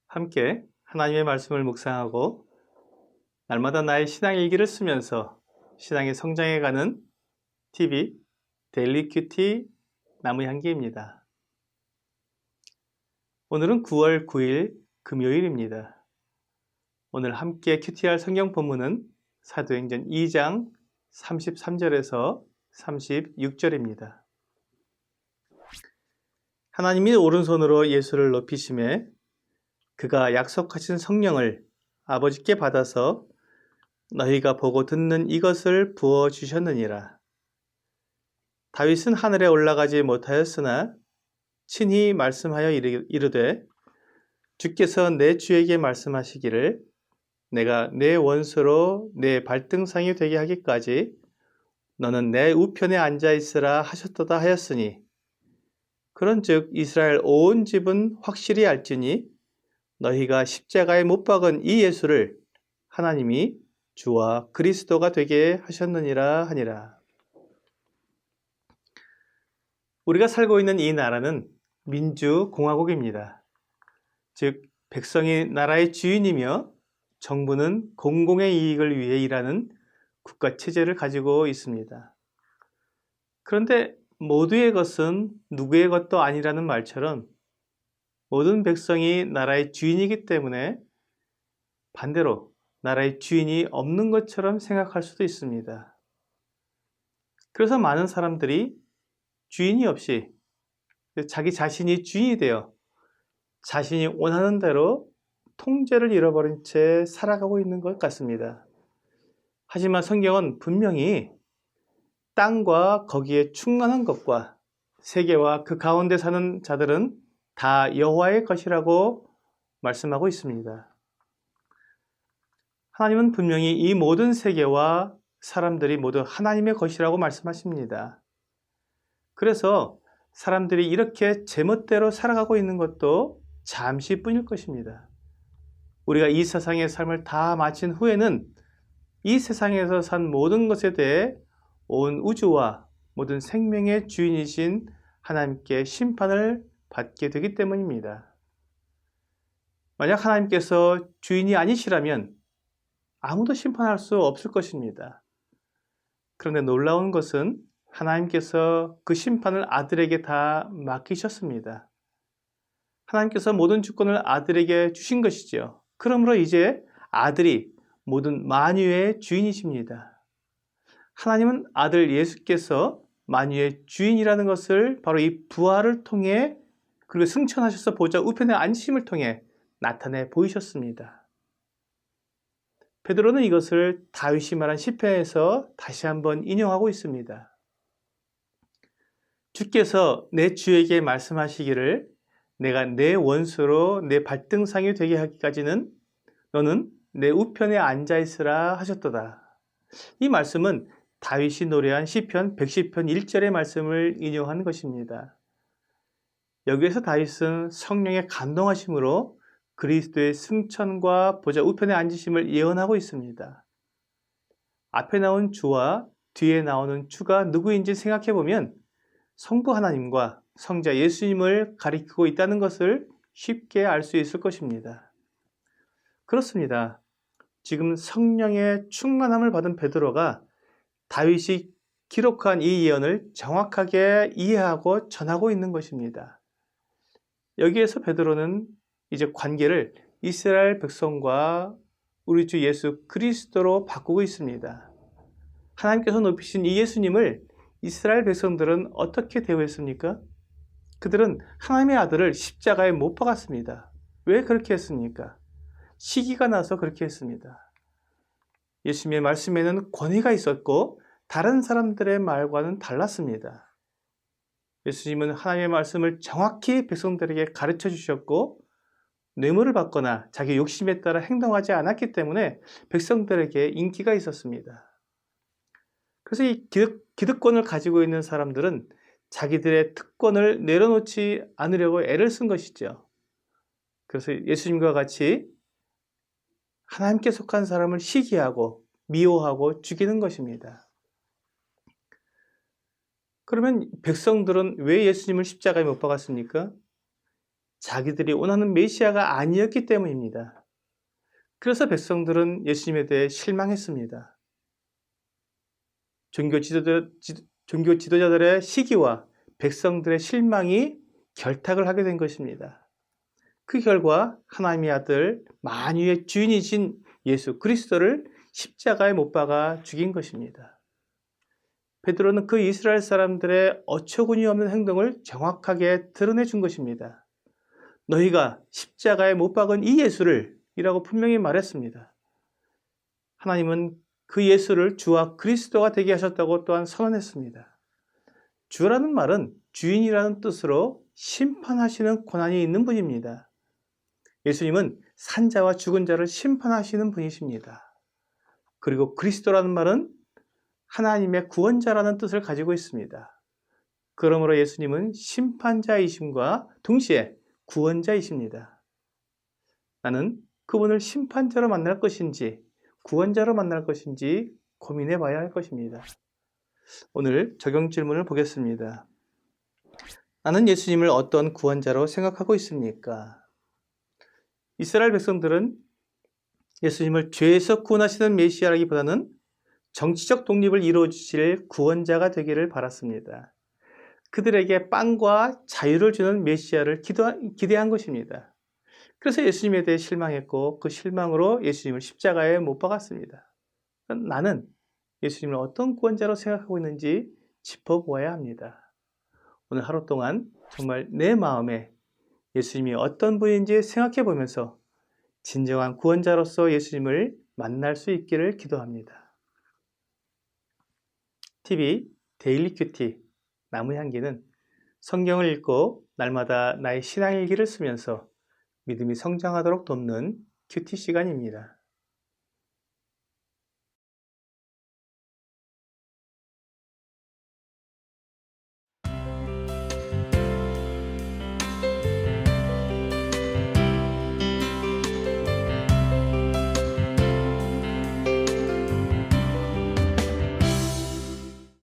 함께 하나님의 말씀을 묵상하고 날마다 나의 신앙 일기를 쓰면서 신앙의 성장해가는 TV 데일리 큐티 나무향기입니다. 오늘은 9월 9일 금요일입니다. 오늘 함께 큐티할 성경 본문은 사도행전 2장 33절에서 36절입니다. 하나님이 오른손으로 예수를 높이심에 그가 약속하신 성령을 아버지께 받아서 너희가 보고 듣는 이것을 부어주셨느니라. 다윗은 하늘에 올라가지 못하였으나 친히 말씀하여 이르되 주께서 내 주에게 말씀하시기를 내가 내 원수로 내 발등상이 되게 하기까지 너는 내 우편에 앉아있으라 하셨도다 하였으니 그런즉 이스라엘 온 집은 확실히 알지니 너희가 십자가에 못 박은 이 예수를 하나님이 주와 그리스도가 되게 하셨느니라 하니라. 우리가 살고 있는 이 나라는 민주공화국입니다. 즉 백성이 나라의 주인이며 정부는 공공의 이익을 위해 일하는 국가체제를 가지고 있습니다. 그런데 모두의 것은 누구의 것도 아니라는 말처럼 모든 백성이 나라의 주인이기 때문에 반대로 나라의 주인이 없는 것처럼 생각할 수도 있습니다. 그래서 많은 사람들이 주인이 없이 자기 자신이 주인이 되어 자신이 원하는 대로 통제를 잃어버린 채 살아가고 있는 것 같습니다. 하지만 성경은 분명히 땅과 거기에 충만한 것과 세계와 그 가운데 사는 자들은 다 여호와의 것이라고 말씀하고 있습니다. 하나님은 분명히 이 모든 세계와 사람들이 모두 하나님의 것이라고 말씀하십니다. 그래서 사람들이 이렇게 제멋대로 살아가고 있는 것도 잠시뿐일 것입니다. 우리가 이 세상의 삶을 다 마친 후에는 이 세상에서 산 모든 것에 대해 온 우주와 모든 생명의 주인이신 하나님께 심판을 받게 되기 때문입니다. 만약 하나님께서 주인이 아니시라면 아무도 심판할 수 없을 것입니다. 그런데 놀라운 것은 하나님께서 그 심판을 아들에게 다 맡기셨습니다. 하나님께서 모든 주권을 아들에게 주신 것이죠. 그러므로 이제 아들이 모든 만유의 주인이십니다. 하나님은 아들 예수께서 만유의 주인이라는 것을 바로 이 부활을 통해 그리고 승천하셔서 보좌 우편에 앉으심을 통해 나타내 보이셨습니다. 베드로는 이것을 다윗이 말한 시편에서 다시 한번 인용하고 있습니다. 주께서 내 주에게 말씀하시기를 내가 내 원수로 내 발등상이 되게 하기까지는 너는 내 우편에 앉아있으라 하셨도다. 이 말씀은 다윗이 노래한 시편 110편 1절의 말씀을 인용한 것입니다. 여기에서 다윗은 성령의 감동하심으로 그리스도의 승천과 보좌 우편에 앉으심을 예언하고 있습니다. 앞에 나온 주와 뒤에 나오는 주가 누구인지 생각해보면 성부 하나님과 성자 예수님을 가리키고 있다는 것을 쉽게 알 수 있을 것입니다. 그렇습니다. 지금 성령의 충만함을 받은 베드로가 다윗이 기록한 이 예언을 정확하게 이해하고 전하고 있는 것입니다. 여기에서 베드로는 이제 관계를 이스라엘 백성과 우리 주 예수 그리스도로 바꾸고 있습니다. 하나님께서 높이신 이 예수님을 이스라엘 백성들은 어떻게 대우했습니까? 그들은 하나님의 아들을 십자가에 못 박았습니다. 왜 그렇게 했습니까? 시기가 나서 그렇게 했습니다. 예수님의 말씀에는 권위가 있었고 다른 사람들의 말과는 달랐습니다. 예수님은 하나님의 말씀을 정확히 백성들에게 가르쳐 주셨고 뇌물을 받거나 자기 욕심에 따라 행동하지 않았기 때문에 백성들에게 인기가 있었습니다. 그래서 이 기득권을 가지고 있는 사람들은 자기들의 특권을 내려놓지 않으려고 애를 쓴 것이죠. 그래서 예수님과 같이 하나님께 속한 사람을 시기하고 미워하고 죽이는 것입니다. 그러면 백성들은 왜 예수님을 십자가에 못 박았습니까? 자기들이 원하는 메시아가 아니었기 때문입니다. 그래서 백성들은 예수님에 대해 실망했습니다. 종교 지도자들의 시기와 백성들의 실망이 결탁을 하게 된 것입니다. 그 결과 하나님의 아들 만유의 주인이신 예수 그리스도를 십자가에 못 박아 죽인 것입니다. 베드로는 그 이스라엘 사람들의 어처구니 없는 행동을 정확하게 드러내 준 것입니다. 너희가 십자가에 못 박은 이 예수를 이라고 분명히 말했습니다. 하나님은 그 예수를 주와 그리스도가 되게 하셨다고 또한 선언했습니다. 주라는 말은 주인이라는 뜻으로 심판하시는 권한이 있는 분입니다. 예수님은 산자와 죽은 자를 심판하시는 분이십니다. 그리고 그리스도라는 말은 하나님의 구원자라는 뜻을 가지고 있습니다. 그러므로 예수님은 심판자이심과 동시에 구원자이십니다. 나는 그분을 심판자로 만날 것인지 구원자로 만날 것인지 고민해 봐야 할 것입니다. 오늘 적용 질문을 보겠습니다. 나는 예수님을 어떤 구원자로 생각하고 있습니까? 이스라엘 백성들은 예수님을 죄에서 구원하시는 메시아라기보다는 정치적 독립을 이루어주실 구원자가 되기를 바랐습니다. 그들에게 빵과 자유를 주는 메시아를 기대한 것입니다. 그래서 예수님에 대해 실망했고 그 실망으로 예수님을 십자가에 못 박았습니다. 나는 예수님을 어떤 구원자로 생각하고 있는지 짚어보아야 합니다. 오늘 하루 동안 정말 내 마음에 예수님이 어떤 분인지 생각해 보면서 진정한 구원자로서 예수님을 만날 수 있기를 기도합니다. TV 데일리 큐티 나무향기는 성경을 읽고 날마다 나의 신앙일기를 쓰면서 믿음이 성장하도록 돕는 큐티 시간입니다.